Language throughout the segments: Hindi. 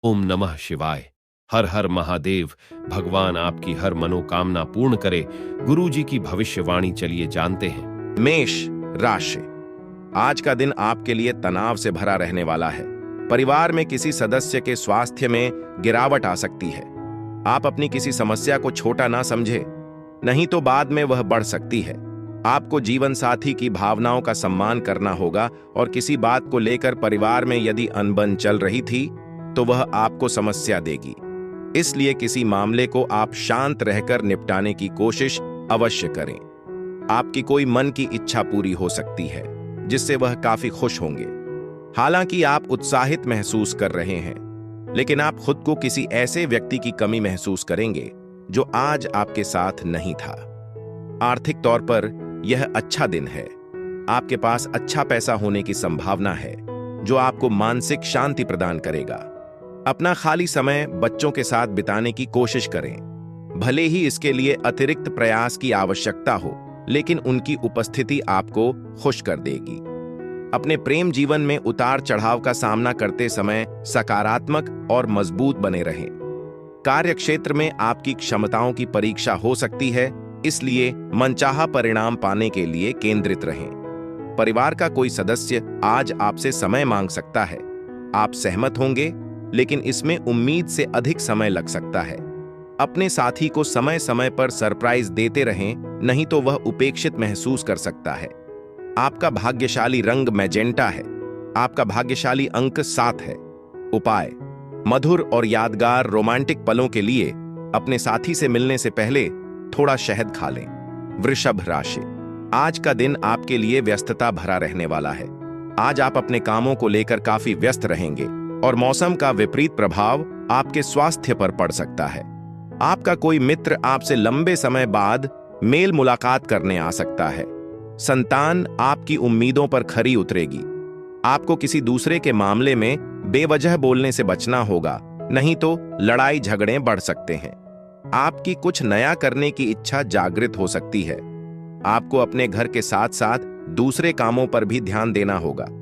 ओम नमः शिवाय। हर हर महादेव। भगवान आपकी हर मनोकामना पूर्ण करे। गुरु जी की भविष्यवाणी चलिए जानते हैं। मेष राशि। आज का दिन आपके लिए तनाव से भरा रहने वाला है। परिवार में किसी सदस्य के स्वास्थ्य में गिरावट आ सकती है। आप अपनी किसी समस्या को छोटा ना समझे, नहीं तो बाद में वह बढ़ सकती है। आपको जीवन साथी की भावनाओं का सम्मान करना होगा और किसी बात को लेकर परिवार में यदि अनबन चल रही थी तो वह आपको समस्या देगी। इसलिए किसी मामले को आप शांत रहकर निपटाने की कोशिश अवश्य करें। आपकी कोई मन की इच्छा पूरी हो सकती है जिससे वह काफी खुश होंगे। हालांकि आप उत्साहित महसूस कर रहे हैं, लेकिन आप खुद को किसी ऐसे व्यक्ति की कमी महसूस करेंगे जो आज आपके साथ नहीं था। आर्थिक तौर पर यह अच्छा दिन है। आपके पास अच्छा पैसा होने की संभावना है जो आपको मानसिक शांति प्रदान करेगा। अपना खाली समय बच्चों के साथ बिताने की कोशिश करें। भले ही इसके लिए अतिरिक्त प्रयास की आवश्यकता हो, लेकिन उनकी उपस्थिति आपको खुश कर देगी। अपने प्रेम जीवन में उतार चढ़ाव का सामना करते समय सकारात्मक और मजबूत बने रहें। कार्य क्षेत्र में आपकी क्षमताओं की परीक्षा हो सकती है, इसलिए मनचाहा परिणाम पाने के लिए केंद्रित रहें। परिवार का कोई सदस्य आज आपसे समय मांग सकता है। आप सहमत होंगे, लेकिन इसमें उम्मीद से अधिक समय लग सकता है। अपने साथी को समय समय पर सरप्राइज देते रहें, नहीं तो वह उपेक्षित महसूस कर सकता है। आपका भाग्यशाली रंग मैजेंटा है। आपका भाग्यशाली अंक 7 है। उपाय: मधुर और यादगार रोमांटिक पलों के लिए अपने साथी से मिलने से पहले थोड़ा शहद खा लें। वृषभ राशि। आज का दिन आपके लिए व्यस्तता भरा रहने वाला है। आज आप अपने कामों को लेकर काफी व्यस्त रहेंगे और मौसम का विपरीत प्रभाव आपके स्वास्थ्य पर पड़ सकता है। आपका कोई मित्र आपसे लंबे समय बाद मेल मुलाकात करने आ सकता है। संतान आपकी उम्मीदों पर खरी उतरेगी। आपको किसी दूसरे के मामले में बेवजह बोलने से बचना होगा, नहीं तो लड़ाई झगड़े बढ़ सकते हैं। आपकी कुछ नया करने की इच्छा जागृत हो सकती है। आपको अपने घर के साथ साथ दूसरे कामों पर भी ध्यान देना होगा।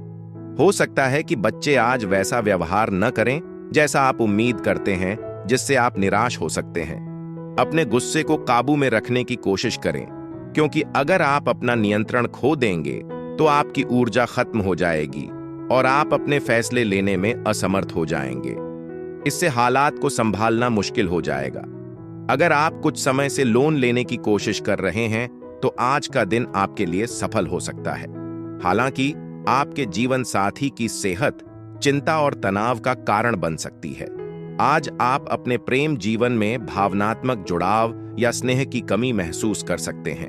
हो सकता है कि बच्चे आज वैसा व्यवहार न करें जैसा आप उम्मीद करते हैं, जिससे आप निराश हो सकते हैं। अपने गुस्से को काबू में रखने की कोशिश करें, क्योंकि अगर आप अपना नियंत्रण खो देंगे तो आपकी ऊर्जा खत्म हो जाएगी और आप अपने फैसले लेने में असमर्थ हो जाएंगे। इससे हालात को संभालना मुश्किल हो जाएगा। अगर आप कुछ समय से लोन लेने की कोशिश कर रहे हैं तो आज का दिन आपके लिए सफल हो सकता है। हालांकि आपके जीवन साथी की सेहत चिंता और तनाव का कारण बन सकती है। आज आप अपने प्रेम जीवन में भावनात्मक जुड़ाव या स्नेह की कमी महसूस कर सकते हैं।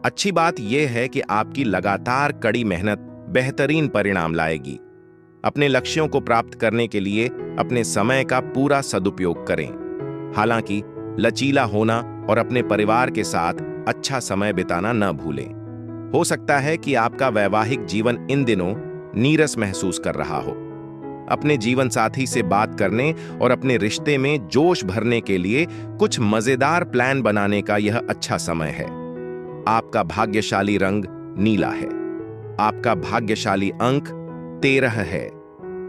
अच्छी बात यह है कि आपकी लगातार कड़ी मेहनत बेहतरीन परिणाम लाएगी। अपने लक्ष्यों को प्राप्त करने के लिए अपने समय का पूरा सदुपयोग करें। हालांकि लचीला होना और अपने परिवार के साथ अच्छा समय बिताना न भूलें। हो सकता है कि आपका वैवाहिक जीवन इन दिनों नीरस महसूस कर रहा हो। अपने जीवन साथी से बात करने और अपने रिश्ते में जोश भरने के लिए कुछ मजेदार प्लान बनाने का यह अच्छा समय है। आपका भाग्यशाली रंग नीला है। आपका भाग्यशाली अंक 13 है।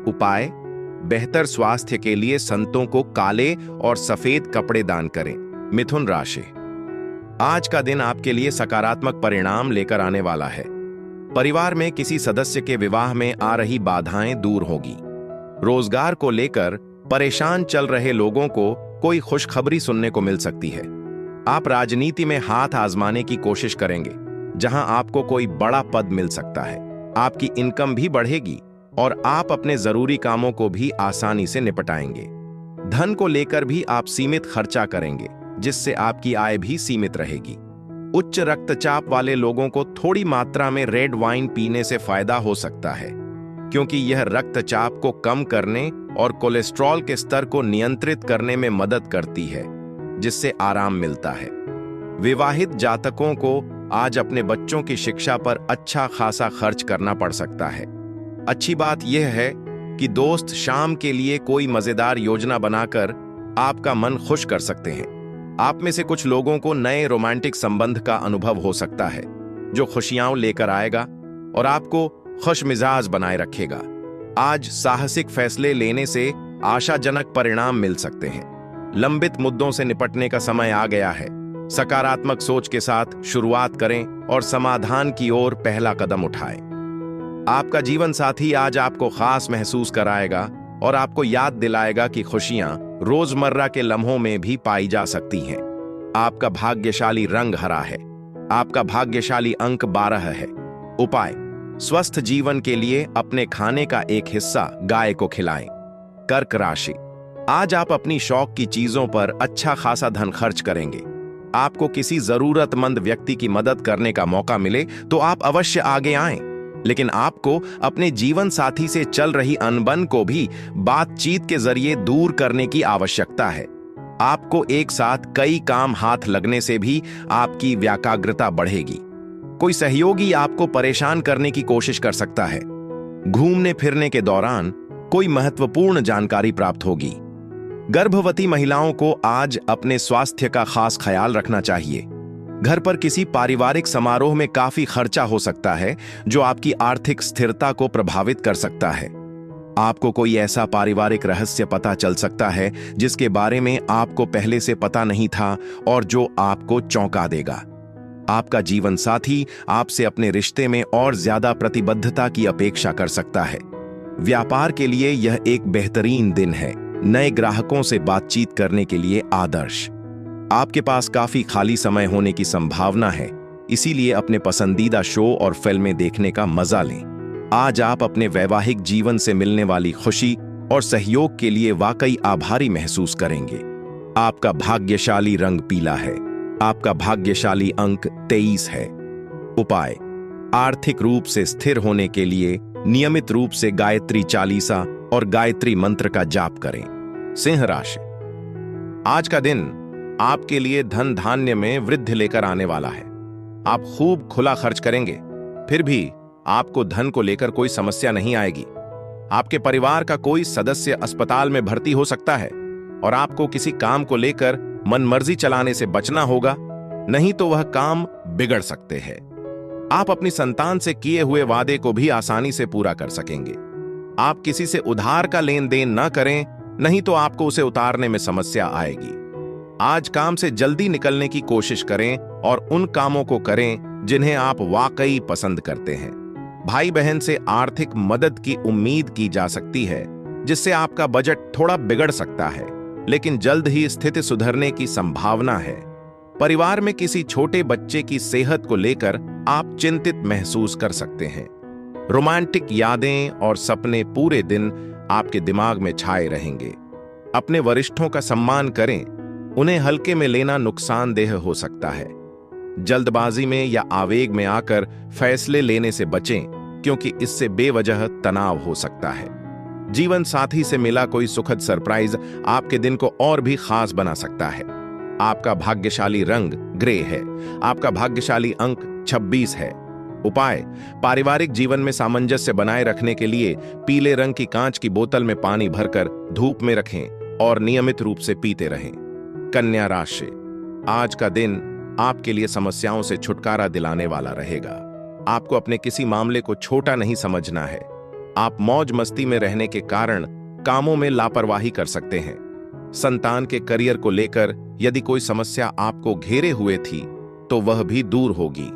उपाय: बेहतर स्वास्थ्य के लिए संतों को काले और सफेद कपड़े दान करें। मिथुन राशि। आज का दिन आपके लिए सकारात्मक परिणाम लेकर आने वाला है। परिवार में किसी सदस्य के विवाह में आ रही बाधाएं दूर होगी। रोजगार को लेकर परेशान चल रहे लोगों को कोई खुशखबरी सुनने को मिल सकती है। आप राजनीति में हाथ आजमाने की कोशिश करेंगे, जहां आपको कोई बड़ा पद मिल सकता है। आपकी इनकम भी बढ़ेगी और आप अपने जरूरी कामों को भी आसानी से निपटाएंगे। धन को लेकर भी आप सीमित खर्चा करेंगे, जिससे आपकी आय भी सीमित रहेगी। उच्च रक्तचाप वाले लोगों को थोड़ी मात्रा में रेड वाइन पीने से फायदा हो सकता है, क्योंकि यह रक्तचाप को कम करने और कोलेस्ट्रॉल के स्तर को नियंत्रित करने में मदद करती है, जिससे आराम मिलता है। विवाहित जातकों को आज अपने बच्चों की शिक्षा पर अच्छा खासा खर्च करना पड़ सकता है। अच्छी बात यह है कि दोस्त शाम के लिए कोई मजेदार योजना बनाकर आपका मन खुश कर सकते हैं। आप में से कुछ लोगों को नए रोमांटिक संबंध का अनुभव हो सकता है, जो खुशियां लेकर आएगा और आपको खुश मिजाज बनाए रखेगा। आज साहसिक फैसले लेने से आशाजनक परिणाम मिल सकते हैं। लंबित मुद्दों से निपटने का समय आ गया है। सकारात्मक सोच के साथ शुरुआत करें और समाधान की ओर पहला कदम उठाएं। आपका जीवन साथी आज आपको खास महसूस कराएगा और आपको याद दिलाएगा कि खुशियां रोजमर्रा के लम्हों में भी पाई जा सकती हैं। आपका भाग्यशाली रंग हरा है। आपका भाग्यशाली अंक 12 है। उपाय: स्वस्थ जीवन के लिए अपने खाने का एक हिस्सा गाय को खिलाएं। कर्क राशि: आज आप अपनी शौक की चीजों पर अच्छा खासा धन खर्च करेंगे। आपको किसी जरूरतमंद व्यक्ति की मदद करने का मौका मिले तो आप अवश्य आगे आएं, लेकिन आपको अपने जीवन साथी से चल रही अनबन को भी बातचीत के जरिए दूर करने की आवश्यकता है। आपको एक साथ कई काम हाथ लगने से भी आपकी व्याकाग्रता बढ़ेगी। कोई सहयोगी आपको परेशान करने की कोशिश कर सकता है। घूमने फिरने के दौरान कोई महत्वपूर्ण जानकारी प्राप्त होगी। गर्भवती महिलाओं को आज अपने स्वास्थ्य का खास ख्याल रखना चाहिए। घर पर किसी पारिवारिक समारोह में काफी खर्चा हो सकता है, जो आपकी आर्थिक स्थिरता को प्रभावित कर सकता है। आपको कोई ऐसा पारिवारिक रहस्य पता चल सकता है जिसके बारे में आपको पहले से पता नहीं था और जो आपको चौंका देगा। आपका जीवन साथी आपसे अपने रिश्ते में और ज्यादा प्रतिबद्धता की अपेक्षा कर सकता है। व्यापार के लिए यह एक बेहतरीन दिन है। नए ग्राहकों से बातचीत करने के लिए आदर्श। आपके पास काफी खाली समय होने की संभावना है, इसीलिए अपने पसंदीदा शो और फिल्में देखने का मजा लें। आज आप अपने वैवाहिक जीवन से मिलने वाली खुशी और सहयोग के लिए वाकई आभारी महसूस करेंगे। आपका भाग्यशाली रंग पीला है। आपका भाग्यशाली अंक 23 है। उपाय: आर्थिक रूप से स्थिर होने के लिए नियमित रूप से गायत्री चालीसा और गायत्री मंत्र का जाप करें। सिंह राशि: आज का दिन आपके लिए धन धान्य में वृद्धि लेकर आने वाला है। आप खूब खुला खर्च करेंगे, फिर भी आपको धन को लेकर कोई समस्या नहीं आएगी। आपके परिवार का कोई सदस्य अस्पताल में भर्ती हो सकता है और आपको किसी काम को लेकर मनमर्जी चलाने से बचना होगा, नहीं तो वह काम बिगड़ सकते हैं। आप अपनी संतान से किए हुए वादे को भी आसानी से पूरा कर सकेंगे। आप किसी से उधार का लेन देन न करें, नहीं तो आपको उसे उतारने में समस्या आएगी। आज काम से जल्दी निकलने की कोशिश करें और उन कामों को करें जिन्हें आप वाकई पसंद करते हैं। भाई बहन से आर्थिक मदद की उम्मीद की जा सकती है, जिससे आपका बजट थोड़ा बिगड़ सकता है, लेकिन जल्द ही स्थिति सुधरने की संभावना है। परिवार में किसी छोटे बच्चे की सेहत को लेकर आप चिंतित महसूस कर सकते हैं। रोमांटिक यादें और सपने पूरे दिन आपके दिमाग में छाए रहेंगे। अपने वरिष्ठों का सम्मान करें, उन्हें हल्के में लेना नुकसानदेह हो सकता है। जल्दबाजी में या आवेग में आकर फैसले लेने से बचें, क्योंकि इससे बेवजह तनाव हो सकता है। जीवन साथी से मिला कोई सुखद सरप्राइज आपके दिन को और भी खास बना सकता है। आपका भाग्यशाली रंग ग्रे है। आपका भाग्यशाली अंक 26 है। उपाय: पारिवारिक जीवन में सामंजस्य बनाए रखने के लिए पीले रंग की कांच की बोतल में पानी भरकर धूप में रखें और नियमित रूप से पीते रहें। कन्या राशि: आज का दिन आपके लिए समस्याओं से छुटकारा दिलाने वाला रहेगा। आपको अपने किसी मामले को छोटा नहीं समझना है। आप मौज मस्ती में रहने के कारण कामों में लापरवाही कर सकते हैं। संतान के करियर को लेकर यदि कोई समस्या आपको घेरे हुए थी तो वह भी दूर होगी।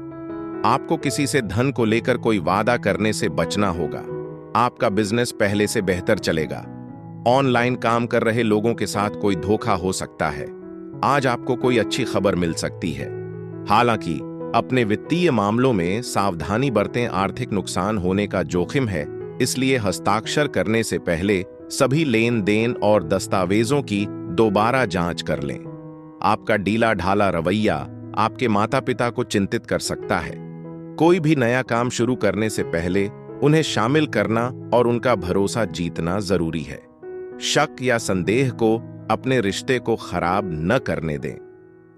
आपको किसी से धन को लेकर कोई वादा करने से बचना होगा। आपका बिजनेस पहले से बेहतर चलेगा। ऑनलाइन काम कर रहे लोगों के साथ कोई धोखा हो सकता है। आज आपको कोई अच्छी खबर मिल सकती है। हालांकि अपने वित्तीय मामलों में सावधानी बरतें। आर्थिक नुकसान होने का जोखिम है, इसलिए हस्ताक्षर करने से पहले सभी लेन देन और दस्तावेजों की दोबारा जांच कर लें। आपका ढीला ढाला रवैया आपके माता पिता को चिंतित कर सकता है। कोई भी नया काम शुरू करने से पहले उन्हें शामिल करना और उनका भरोसा जीतना जरूरी है। शक या संदेह को अपने रिश्ते को खराब न करने दें।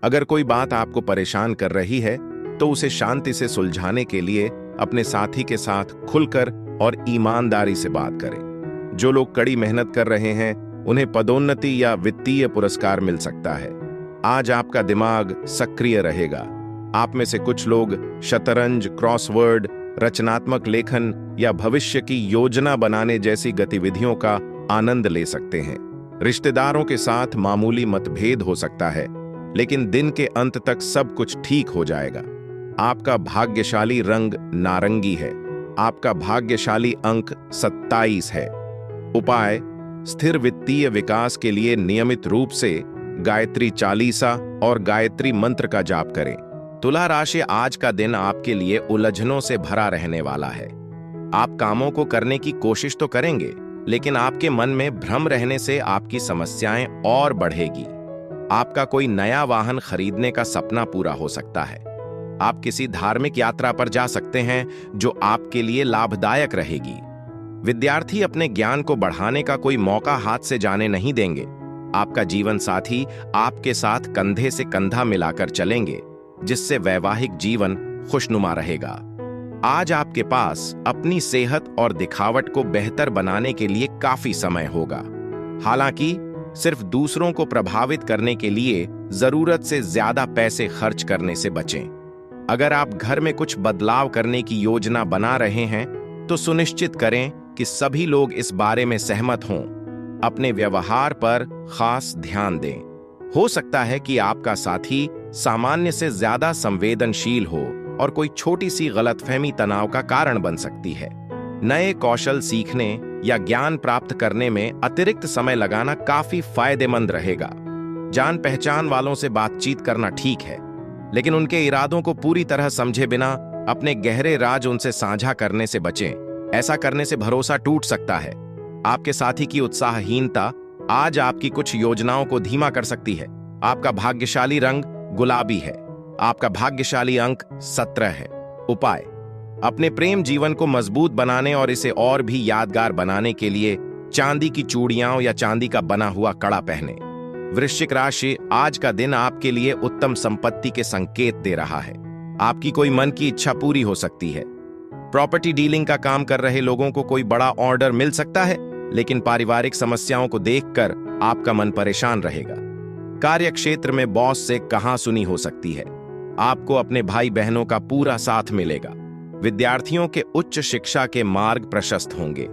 अगर कोई बात आपको परेशान कर रही है तो उसे शांति से सुलझाने के लिए अपने साथी के साथ खुलकर और ईमानदारी से बात करें। जो लोग कड़ी मेहनत कर रहे हैं उन्हें पदोन्नति या वित्तीय पुरस्कार मिल सकता है। आज आपका दिमाग सक्रिय रहेगा। आप में से कुछ लोग शतरंज, क्रॉसवर्ड, रचनात्मक लेखन या भविष्य की योजना बनाने जैसी गतिविधियों का आनंद ले सकते हैं। रिश्तेदारों के साथ मामूली मतभेद हो सकता है, लेकिन दिन के अंत तक सब कुछ ठीक हो जाएगा। आपका भाग्यशाली रंग नारंगी है। आपका भाग्यशाली अंक 27 है। उपाय: स्थिर वित्तीय विकास के लिए नियमित रूप से गायत्री चालीसा और गायत्री मंत्र का जाप करें। तुला राशि, आज का दिन आपके लिए उलझनों से भरा रहने वाला है। आप कामों को करने की कोशिश तो करेंगे, लेकिन आपके मन में भ्रम रहने से आपकी समस्याएं और बढ़ेगी। आपका कोई नया वाहन खरीदने का सपना पूरा हो सकता है। आप किसी धार्मिक यात्रा पर जा सकते हैं जो आपके लिए लाभदायक रहेगी। विद्यार्थी अपने ज्ञान को बढ़ाने का कोई मौका हाथ से जाने नहीं देंगे। आपका जीवन साथी आपके साथ कंधे से कंधा मिलाकर चलेंगे, जिससे वैवाहिक जीवन खुशनुमा रहेगा। आज आपके पास अपनी सेहत और दिखावट को बेहतर बनाने के लिए काफी समय होगा। हालांकि सिर्फ दूसरों को प्रभावित करने के लिए जरूरत से ज्यादा पैसे खर्च करने से बचें। अगर आप घर में कुछ बदलाव करने की योजना बना रहे हैं, तो सुनिश्चित करें कि सभी लोग इस बारे में सहमत हों। अपने व्यवहार पर खास ध्यान दें। हो सकता है कि आपका साथी सामान्य से ज्यादा संवेदनशील हो और कोई छोटी सी गलतफहमी तनाव का कारण बन सकती है। नए कौशल सीखने या ज्ञान प्राप्त करने में अतिरिक्त समय लगाना काफी फायदेमंद रहेगा। जान पहचान वालों से बातचीत करना ठीक है, लेकिन उनके इरादों को पूरी तरह समझे बिना अपने गहरे राज उनसे साझा करने से बचें। ऐसा करने से भरोसा टूट सकता है। आपके साथी की उत्साहहीनता आज आपकी कुछ योजनाओं को धीमा कर सकती है। आपका भाग्यशाली रंग गुलाबी है। आपका भाग्यशाली अंक 17 है। उपाय: अपने प्रेम जीवन को मजबूत बनाने और इसे और भी यादगार बनाने के लिए चांदी की चूड़ियां या चांदी का बना हुआ कड़ा पहने। वृश्चिक राशि, आज का दिन आपके लिए उत्तम संपत्ति के संकेत दे रहा है। आपकी कोई मन की इच्छा पूरी हो सकती है। प्रॉपर्टी डीलिंग का काम कर रहे लोगों को कोई बड़ा ऑर्डर मिल सकता है, लेकिन पारिवारिक समस्याओं को देखकर आपका मन परेशान रहेगा। कार्य क्षेत्र में बॉस से कहासुनी हो सकती है। आपको अपने भाई बहनों का पूरा साथ मिलेगा। विद्यार्थियों के उच्च शिक्षा के मार्ग प्रशस्त होंगे।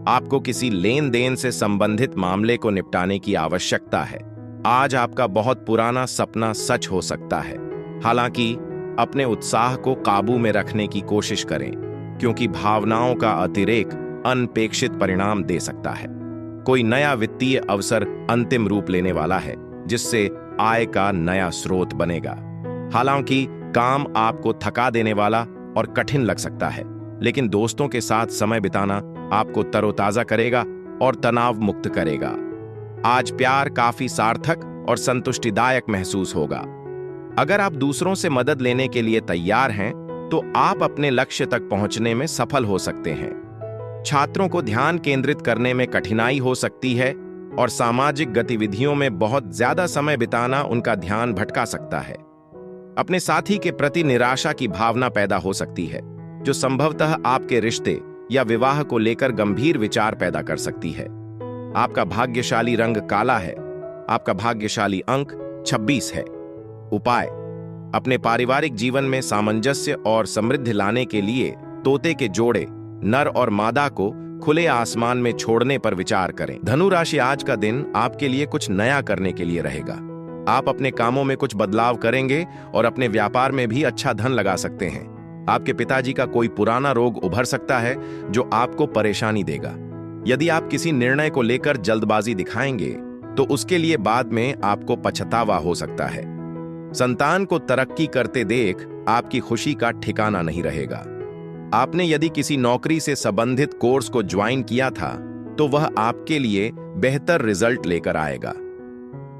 आपको किसी लेन देन से संबंधित मामले को निपटाने की आवश्यकता है। आज आपका बहुत पुराना सपना सच हो सकता है। हालांकि अपने उत्साह को काबू में रखने की कोशिश करें, क्योंकि भावनाओं का अतिरेक अनपेक्षित परिणाम दे सकता है। कोई नया वित्तीय अवसर अंतिम रूप लेने वाला है, जिससे आय का नया स्रोत बनेगा। हालांकि काम आपको थका देने वाला और कठिन लग सकता है, लेकिन दोस्तों के साथ समय बिताना आपको तरोताजा करेगा और तनाव मुक्त करेगा। आज प्यार काफी सार्थक और संतुष्टिदायक महसूस होगा। अगर आप दूसरों से मदद लेने के लिए तैयार हैं, तो आप अपने लक्ष्य तक पहुंचने में सफल हो सकते हैं। छात्रों को ध्यान केंद्रित करने में कठिनाई हो सकती है और सामाजिक गतिविधियों में बहुत ज्यादा समय बिताना उनका ध्यान भटका सकता है। अपने साथी के प्रति निराशा की भावना पैदा हो सकती है, जो संभवतः आपके रिश्ते या विवाह को लेकर गंभीर विचार पैदा कर सकती है। आपका भाग्यशाली रंग काला है। आपका भाग्यशाली अंक 26 है। उपाय: अपने पारिवारिक जीवन में सामंजस्य और समृद्धि लाने के लिए तोते के जोड़े, नर और मादा को खुले आसमान में छोड़ने पर विचार करें। धनु राशि, आज का दिन आपके लिए कुछ नया करने के लिए रहेगा। आप अपने कामों में कुछ बदलाव करेंगे और अपने व्यापार में भी अच्छा धन लगा सकते हैं। आपके पिताजी का कोई पुराना रोग उभर सकता है, जो आपको परेशानी देगा। यदि आप किसी निर्णय को लेकर जल्दबाजी दिखाएंगे, तो उसके लिए बाद में आपको पछतावा हो सकता है। संतान को तरक्की करते देख आपकी खुशी का ठिकाना नहीं रहेगा। आपने यदि किसी नौकरी से संबंधित कोर्स को ज्वाइन किया था, तो वह आपके लिए बेहतर रिजल्ट लेकर आएगा।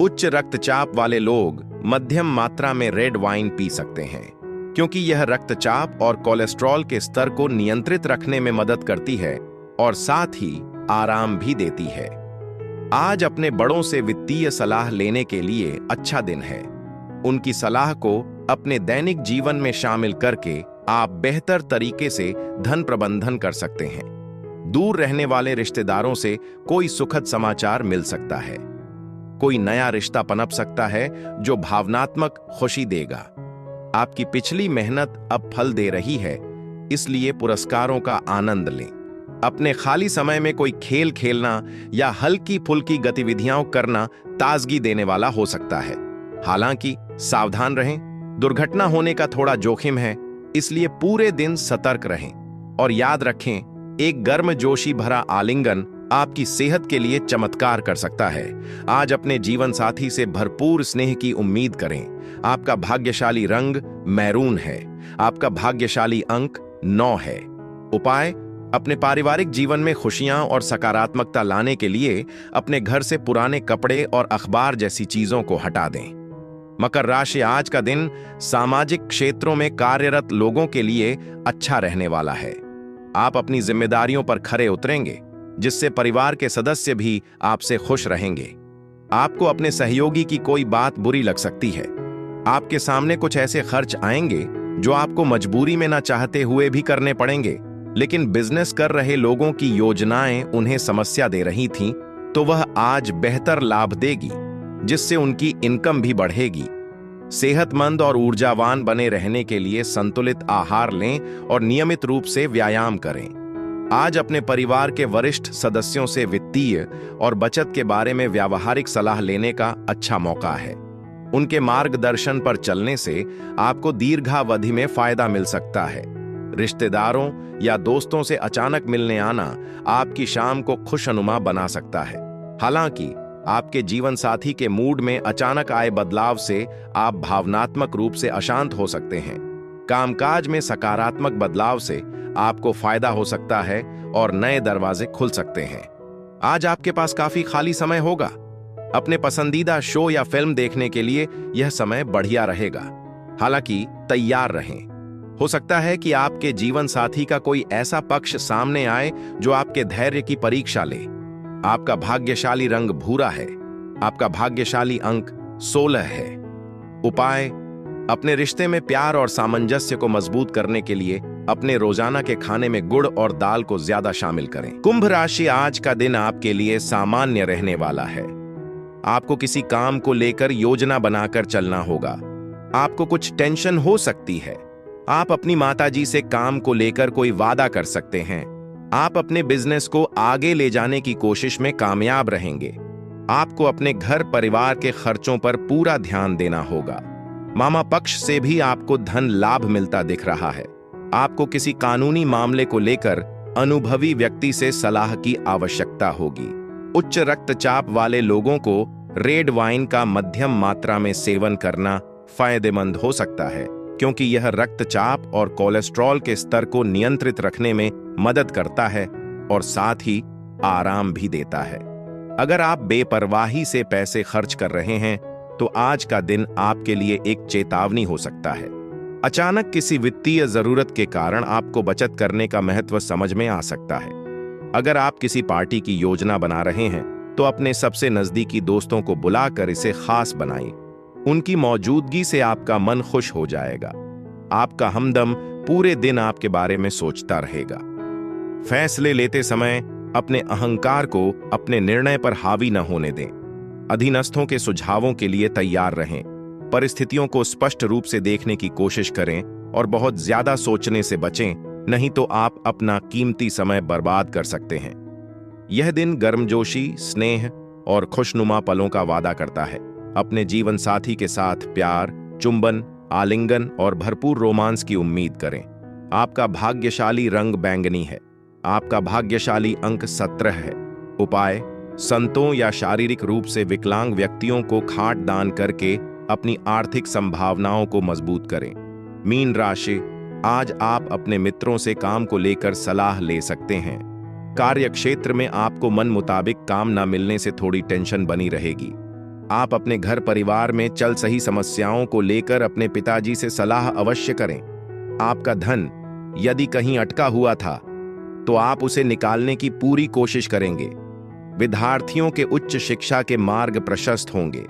उच्च रक्तचाप वाले लोग मध्यम मात्रा में रेड वाइन पी सकते हैं, क्योंकि यह रक्तचाप और कोलेस्ट्रॉल के स्तर को नियंत्रित रखने में मदद करती है और साथ ही आराम भी देती है। आज अपने बड़ों से वित्तीय सलाह लेने के लिए अच्छा दिन है। उनकी सलाह को अपने दैनिक जीवन में शामिल करके आप बेहतर तरीके से धन प्रबंधन कर सकते हैं। दूर रहने वाले रिश्तेदारों से कोई सुखद समाचार मिल सकता है। कोई नया रिश्ता पनप सकता है जो भावनात्मक खुशी देगा। आपकी पिछली मेहनत अब फल दे रही है, इसलिए पुरस्कारों का आनंद लें। अपने खाली समय में कोई खेल खेलना या हल्की फुल्की गतिविधियां करना ताजगी देने वाला हो सकता है। हालांकि सावधान रहें, दुर्घटना होने का थोड़ा जोखिम है, इसलिए पूरे दिन सतर्क रहें और याद रखें, एक गर्मजोशी भरा आलिंगन आपकी सेहत के लिए चमत्कार कर सकता है। आज अपने जीवन साथी से भरपूर स्नेह की उम्मीद करें। आपका भाग्यशाली रंग मैरून है। आपका भाग्यशाली अंक 9 है। उपाय: अपने पारिवारिक जीवन में खुशियां और सकारात्मकता लाने के लिए अपने घर से पुराने कपड़े और अखबार जैसी चीजों को हटा दें। मकर राशि, आज का दिन सामाजिक क्षेत्रों में कार्यरत लोगों के लिए अच्छा रहने वाला है। आप अपनी जिम्मेदारियों पर खरे उतरेंगे, जिससे परिवार के सदस्य भी आपसे खुश रहेंगे। आपको अपने सहयोगी की कोई बात बुरी लग सकती है। आपके सामने कुछ ऐसे खर्च आएंगे जो आपको मजबूरी में ना चाहते हुए भी करने पड़ेंगे, लेकिन बिजनेस कर रहे लोगों की योजनाएं उन्हें समस्या दे रही थीं, तो वह आज बेहतर लाभ देगी, जिससे उनकी इनकम भी बढ़ेगी। सेहतमंद और ऊर्जावान बने रहने के लिए संतुलित आहार लें और नियमित रूप से व्यायाम करें। आज अपने परिवार के वरिष्ठ सदस्यों से वित्तीय और बचत के बारे में व्यावहारिक सलाह लेने का अच्छा मौका है। उनके मार्गदर्शन पर चलने से आपको दीर्घावधि में फायदा मिल सकता है। रिश्तेदारों या दोस्तों से अचानक मिलने आना आपकी शाम को खुशनुमा बना सकता है। हालांकि आपके जीवन साथी के मूड में अचानक आए बदलाव से आप भावनात्मक रूप से अशांत हो सकते हैं। कामकाज में सकारात्मक बदलाव से आपको फायदा हो सकता है और नए दरवाजे खुल सकते हैं। आज आपके पास काफी खाली समय होगा। अपने पसंदीदा शो या फिल्म देखने के लिए यह समय बढ़िया रहेगा। हालांकि तैयार रहें, हो सकता है कि आपके जीवन साथी का कोई ऐसा पक्ष सामने आए जो आपके धैर्य की परीक्षा ले। आपका भाग्यशाली रंग भूरा है। आपका भाग्यशाली अंक 16 है। उपाय: अपने रिश्ते में प्यार और सामंजस्य को मजबूत करने के लिए अपने रोजाना के खाने में गुड़ और दाल को ज्यादा शामिल करें। कुंभ राशि, आज का दिन आपके लिए सामान्य रहने वाला है। आपको किसी काम को लेकर योजना बनाकर चलना होगा। आपको कुछ टेंशन हो सकती है। आप अपनी माताजी से काम को लेकर कोई वादा कर सकते हैं। आप अपने बिजनेस को आगे ले जाने की कोशिश में कामयाब रहेंगे। आपको अपने घर परिवार के खर्चों पर पूरा ध्यान देना होगा। मामा पक्ष से भी आपको धन लाभ मिलता दिख रहा है। आपको किसी कानूनी मामले को लेकर अनुभवी व्यक्ति से सलाह की आवश्यकता होगी। उच्च रक्तचाप वाले लोगों को रेड वाइन का मध्यम मात्रा में सेवन करना फायदेमंद हो सकता है, क्योंकि यह रक्तचाप और कोलेस्ट्रॉल के स्तर को नियंत्रित रखने में मदद करता है और साथ ही आराम भी देता है। अगर आप बेपरवाही से पैसे खर्च कर रहे हैं तो आज का दिन आपके लिए एक चेतावनी हो सकता है। अचानक किसी वित्तीय जरूरत के कारण आपको बचत करने का महत्व समझ में आ सकता है। अगर आप किसी पार्टी की योजना बना रहे हैं तो अपने सबसे नजदीकी दोस्तों को बुलाकर इसे खास बनाएं। उनकी मौजूदगी से आपका मन खुश हो जाएगा। आपका हमदम पूरे दिन आपके बारे में सोचता रहेगा। फैसले लेते समय अपने अहंकार को अपने निर्णय पर हावी न होने दें। अधीनस्थों के सुझावों के लिए तैयार रहें। परिस्थितियों को स्पष्ट रूप से देखने की कोशिश करें और बहुत ज्यादा सोचने से बचें, नहीं तो आप अपना कीमती समय बर्बाद कर सकते हैं। यह दिन गर्मजोशी, स्नेह और खुशनुमा पलों का वादा करता है। अपने जीवन साथी के साथ प्यार, चुंबन, आलिंगन और भरपूर रोमांस की उम्मीद करें। आपका भाग्यशाली रंग बैंगनी है। आपका भाग्यशाली अंक 17 है। उपाय: संतों या शारीरिक रूप से विकलांग व्यक्तियों को खाट दान करके अपनी आर्थिक संभावनाओं को मजबूत करें। मीन राशि, आज आप अपने मित्रों से काम को लेकर सलाह ले सकते हैं। कार्य क्षेत्र में आपको मन मुताबिक काम न मिलने से थोड़ी टेंशन बनी रहेगी। आप अपने घर परिवार में चल सही समस्याओं को लेकर अपने पिताजी से सलाह अवश्य करें। आपका धन यदि कहीं अटका हुआ था तो आप उसे निकालने की पूरी कोशिश करेंगे। विद्यार्थियों के उच्च शिक्षा के मार्ग प्रशस्त होंगे।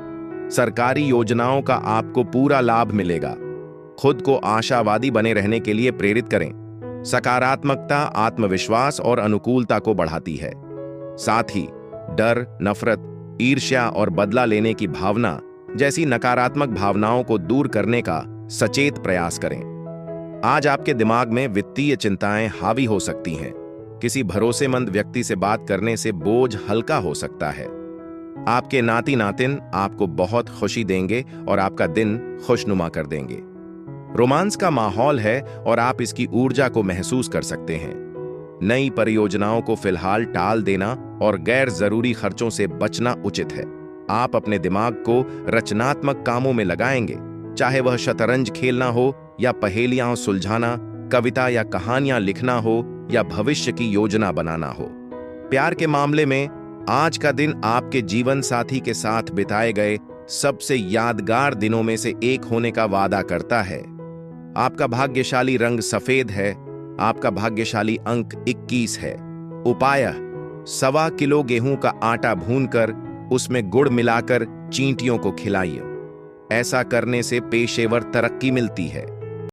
सरकारी योजनाओं का आपको पूरा लाभ मिलेगा। खुद को आशावादी बने रहने के लिए प्रेरित करें। सकारात्मकता आत्मविश्वास और अनुकूलता को बढ़ाती है। साथ ही डर, नफरत, ईर्ष्या और बदला लेने की भावना जैसी नकारात्मक भावनाओं को दूर करने का सचेत प्रयास करें। आज आपके दिमाग में वित्तीय चिंताएं हावी हो सकती हैं, किसी भरोसेमंद व्यक्ति से बात करने से बोझ हल्का हो सकता है। आपके नाती नातिन आपको बहुत खुशी देंगे और आपका दिन खुशनुमा कर देंगे। रोमांस का माहौल है और आप इसकी ऊर्जा को महसूस कर सकते हैं। नई परियोजनाओं को फिलहाल टाल देना और गैर जरूरी खर्चों से बचना उचित है। आप अपने दिमाग को रचनात्मक कामों में लगाएंगे, चाहे वह शतरंज खेलना हो या पहेलियां सुलझाना, कविता या कहानियां लिखना हो या भविष्य की योजना बनाना हो। प्यार के मामले में आज का दिन आपके जीवन साथी के साथ बिताए गए सबसे यादगार दिनों में से एक होने का वादा करता है। आपका भाग्यशाली रंग सफेद है। आपका भाग्यशाली अंक 21 है। उपाय: 1.25 किलो गेहूं का आटा भूनकर उसमें गुड़ मिलाकर चींटियों को खिलाइए। ऐसा करने से पेशेवर तरक्की मिलती है।